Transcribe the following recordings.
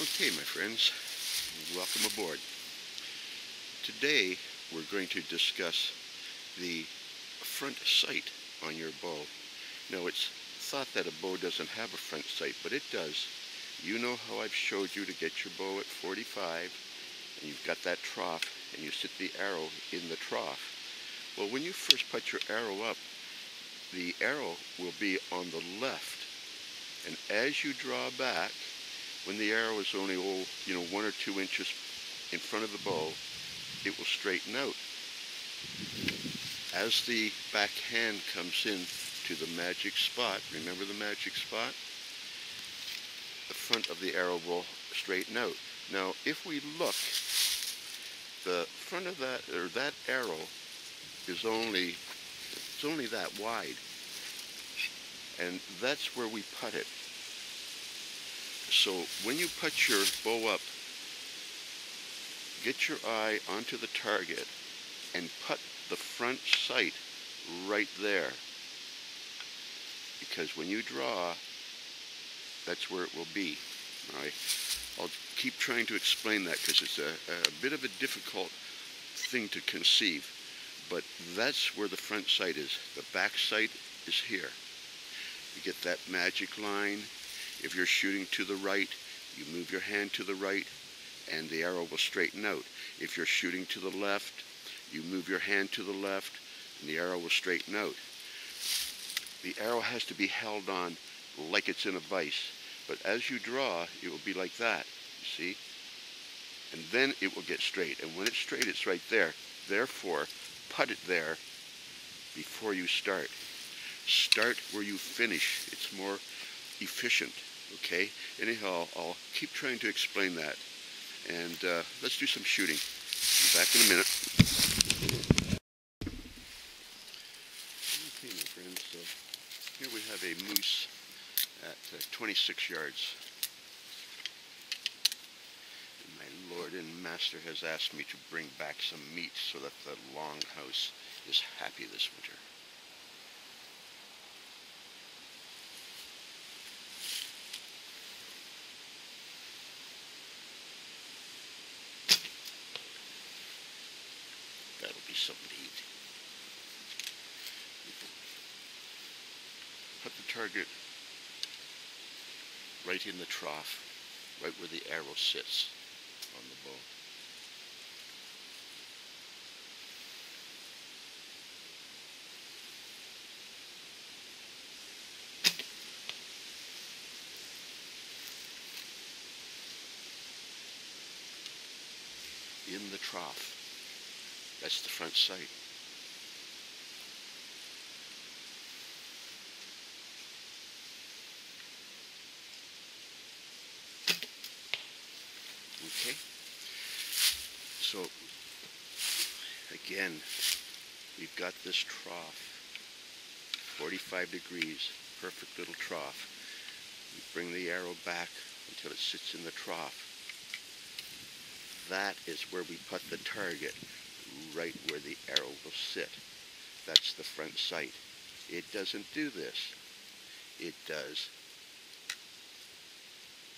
Okay, my friends, welcome aboard. Today we're going to discuss the front sight on your bow. Now, it's thought that a bow doesn't have a front sight, but it does. You know how I've showed you to get your bow at 45, and you've got that trough, and you sit the arrow in the trough. Well, when you first put your arrow up, the arrow will be on the left, and as you draw back, when the arrow is only 1 or 2 inches in front of the bow, it will straighten out. As the back hand comes in to the magic spot, remember the magic spot? The front of the arrow will straighten out. Now, if we look, the front of that arrow is only that wide, and that's where we put it. So when you put your bow up, get your eye onto the target and put the front sight right there. Because when you draw, that's where it will be. All right? I'll keep trying to explain that because it's a bit of a difficult thing to conceive. But that's where the front sight is. The back sight is here. You get that magic line. If you're shooting to the right, you move your hand to the right and the arrow will straighten out. If you're shooting to the left, you move your hand to the left and the arrow will straighten out. The arrow has to be held on like it's in a vise, but as you draw, it will be like that, you see? And then it will get straight, and when it's straight, it's right there. Therefore, put it there before you start. Start where you finish. It's more efficient, okay? Anyhow, I'll keep trying to explain that. And let's do some shooting. Be back in a minute. Okay, my friends, so here we have a moose at 26 yards. And my Lord and Master has asked me to bring back some meat so that the longhouse is happy this winter. That'll be something to eat. Put the target right in the trough, right where the arrow sits on the bow. In the trough. That's the front sight. Okay. So, again, we've got this trough, 45 degrees, perfect little trough. We bring the arrow back until it sits in the trough. That is where we put the target, right where the arrow will sit. That's the front sight. It doesn't do this. It does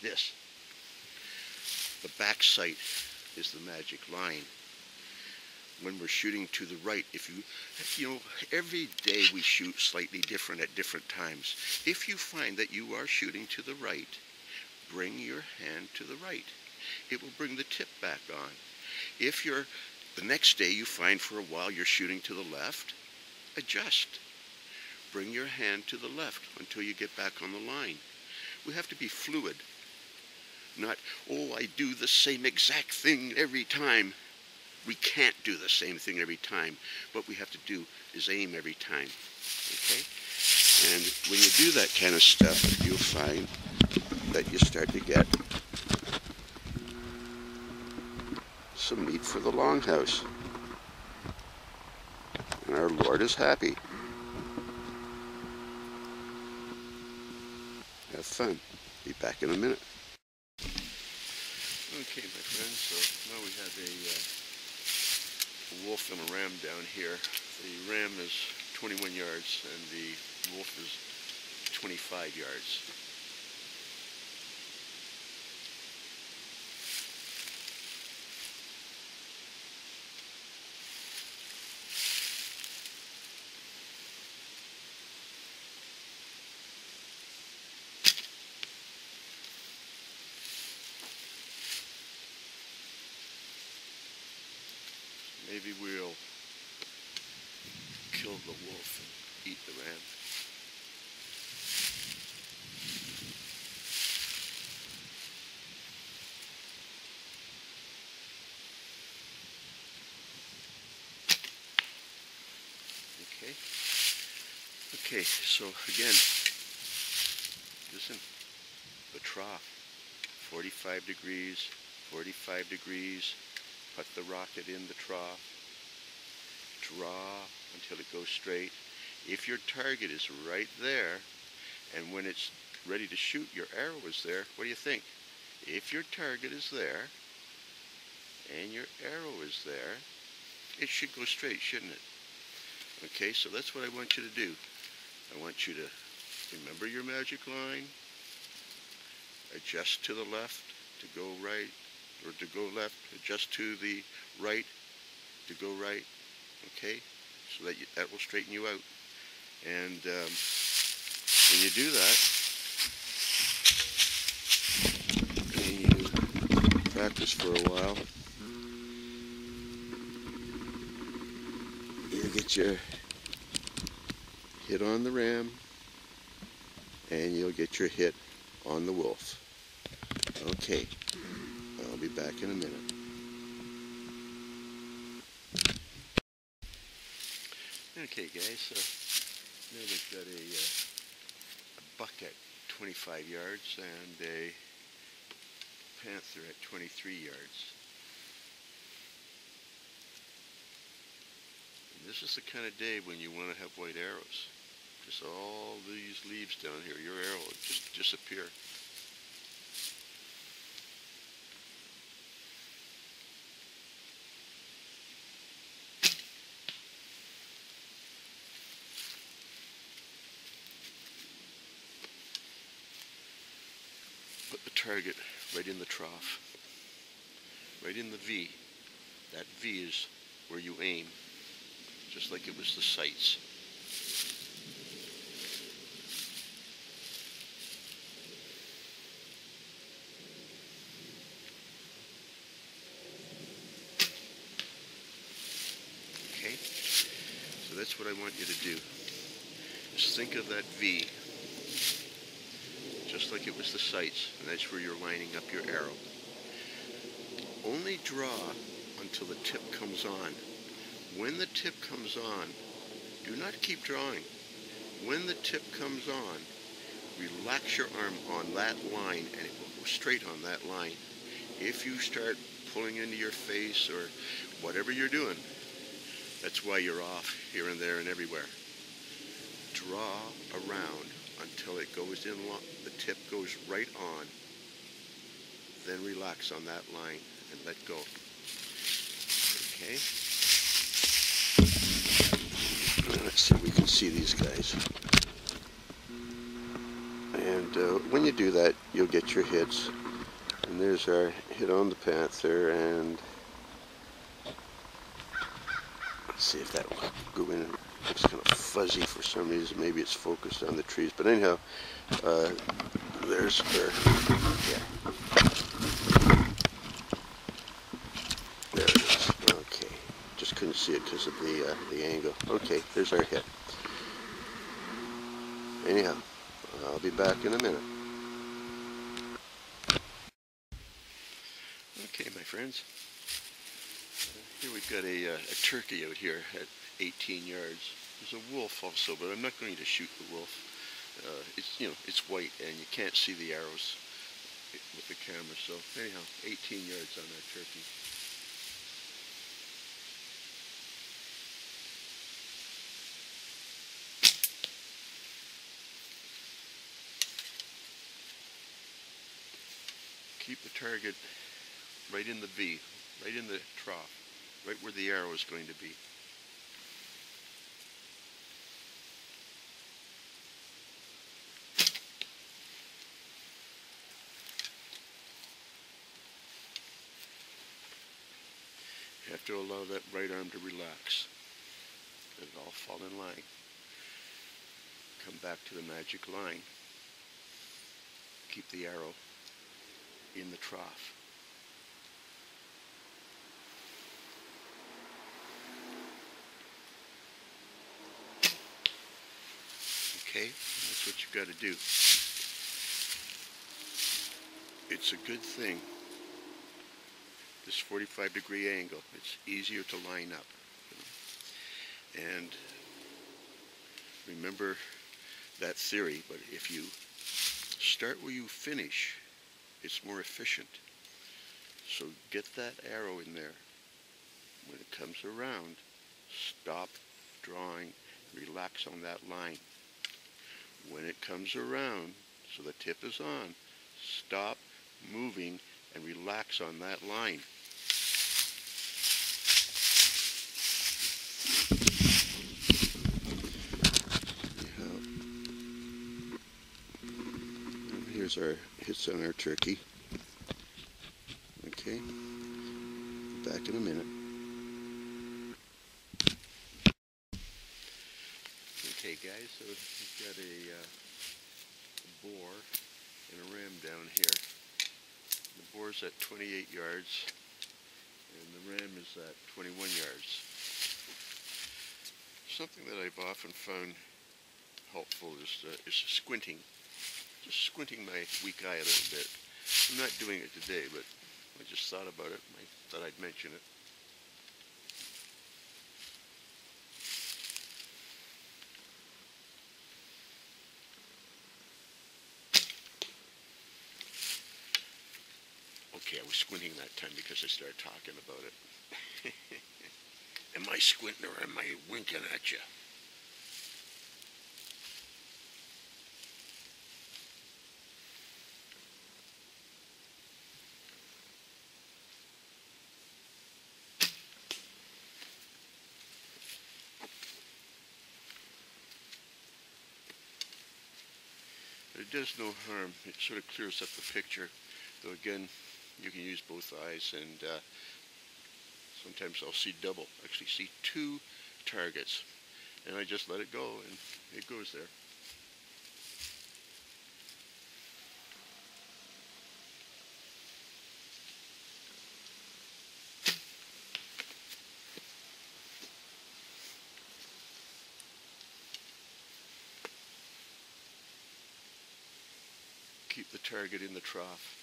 this. The back sight is the magic line. When we're shooting to the right, every day we shoot slightly different at different times. If you find that you are shooting to the right, bring your hand to the right. It will bring the tip back on. If the next day you find for a while you're shooting to the left, adjust. Bring your hand to the left until you get back on the line. We have to be fluid. Not, oh, I do the same exact thing every time. We can't do the same thing every time. What we have to do is aim every time. Okay? And when you do that kind of stuff, you'll find that you start to get some meat for the longhouse. And our Lord is happy. Have fun. Be back in a minute. Okay, my friends, so now we have a wolf and a ram down here. The ram is 21 yards and the wolf is 25 yards. Maybe we'll kill the wolf and eat the ram. Okay. Okay, so again, listen, the trough, 45 degrees, 45 degrees, put the rocket in the trough, draw until it goes straight. If your target is right there, and when it's ready to shoot, your arrow is there, what do you think? If your target is there, and your arrow is there, it should go straight, shouldn't it? Okay, so that's what I want you to do. I want you to remember your magic line, adjust to the left to go right, or to go left, adjust to the right to go right, okay? So that will straighten you out. And when you do that, and you practice for a while, you get your hit on the ram, and you'll get your hit on the wolf. Okay, I'll be back in a minute. Okay guys, so now we've got a buck at 25 yards and a panther at 23 yards. And this is the kind of day when you want to have white arrows. Just all these leaves down here, your arrow will just disappear. Put the target right in the trough, right in the V. That V is where you aim, just like it was the sights. Okay, so that's what I want you to do. Just think of that V, just like it was the sights, and that's where you're lining up your arrow. Only draw until the tip comes on. When the tip comes on, do not keep drawing. When the tip comes on, relax your arm on that line and it will go straight on that line. If you start pulling into your face or whatever you're doing, that's why you're off here and there and everywhere. Draw around until it goes in, the tip goes right on. Then relax on that line and let go. Okay? Let's see if we can see these guys. And when you do that, you'll get your hits. And there's our hit on the panther, and let's see if that will go in. It looks kind of fuzzy for some reason. Maybe it's focused on the trees. But anyhow, there's her. Yeah. There it is. Okay. Just couldn't see it because of the angle. Okay, there's our hit. Anyhow, I'll be back in a minute. Okay, my friends. Here we've got a turkey out here at 18 yards. There's a wolf also, but I'm not going to shoot the wolf. It's white and you can't see the arrows with the camera. So anyhow, 18 yards on that turkey. Keep the target right in the V, right in the trough, right where the arrow is going to be. You have to allow that right arm to relax. Let it all fall in line. Come back to the magic line. Keep the arrow in the trough. Okay, that's what you've got to do. It's a good thing, this 45-degree angle. It's easier to line up. And remember that theory, but if you start where you finish, it's more efficient. So get that arrow in there. When it comes around, stop drawing, relax on that line. When it comes around, so the tip is on, stop moving and relax on that line. Here's our hits on our turkey. Okay, back in a minute. Okay guys, so we've got a boar and a ram down here. The boar's at 28 yards and the ram is at 21 yards. Something that I've often found helpful is squinting. Just squinting my weak eye a little bit. I'm not doing it today, but I just thought about it. I thought I'd mention it. Okay, I was squinting that time because I started talking about it. Am I squinting or am I winking at you? But it does no harm. It sort of clears up the picture. Though again, you can use both eyes, and sometimes I'll see double. Actually see two targets. And I just let it go, and it goes there. Keep the target in the trough.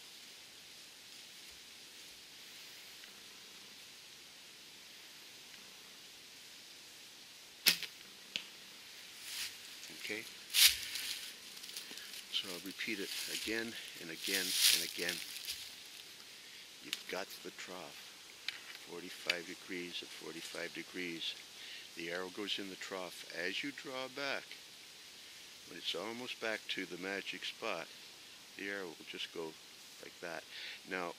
Okay? So I'll repeat it again and again and again. You've got the trough. 45 degrees at 45 degrees. The arrow goes in the trough. As you draw back, when it's almost back to the magic spot, the arrow will just go like that. Now,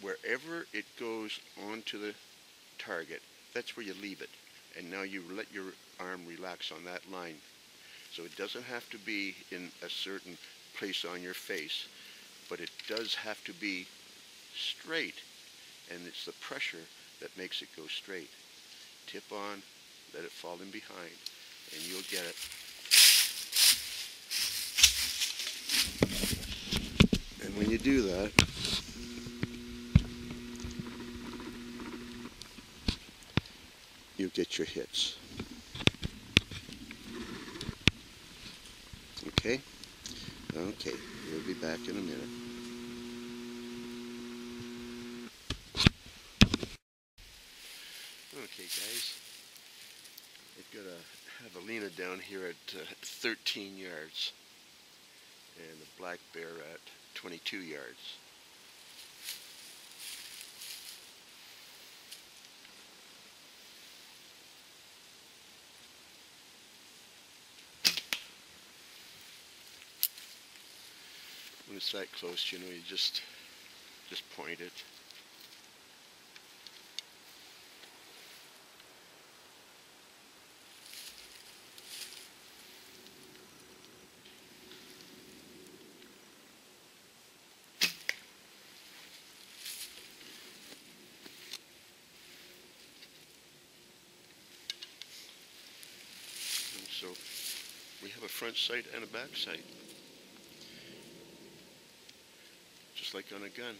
wherever it goes onto the target, that's where you leave it. And now you let your arm relax on that line. So it doesn't have to be in a certain place on your face, but it does have to be straight. And it's the pressure that makes it go straight. Tip on, let it fall in behind, and you'll get it. And when you do that, you get your hits. Okay? Okay, we'll be back in a minute. Okay guys, I've got a javelina down here at 13 yards and a black bear at 22 yards. When it's that close, you know, you just point it. And so we have a front sight and a back sight, just like on a gun.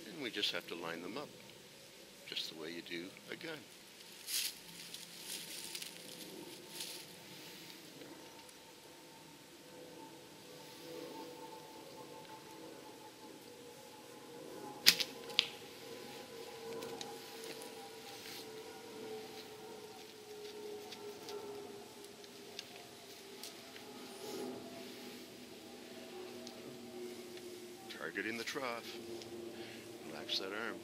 And we just have to line them up, just the way you do a gun. Targeting the trough. Relax that arm.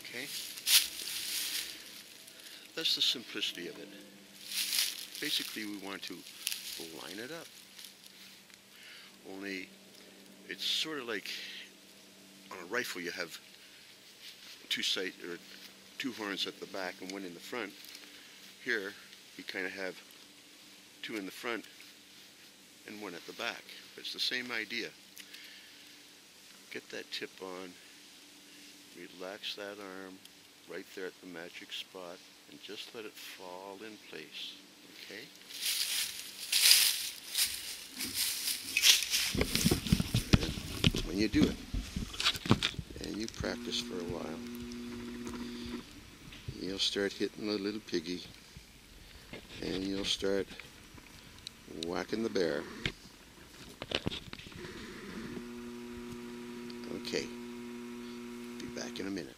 Okay? That's the simplicity of it. Basically, we want to line it up. Only, it's sort of like on a rifle you have two horns at the back and one in the front. Here, we kind of have two in the front and one at the back. It's the same idea. Get that tip on, relax that arm right there at the magic spot, and just let it fall in place, okay? And when you do it, and you practice for a while, you'll start hitting the little piggy, and you'll start whacking the bear. Okay, be back in a minute.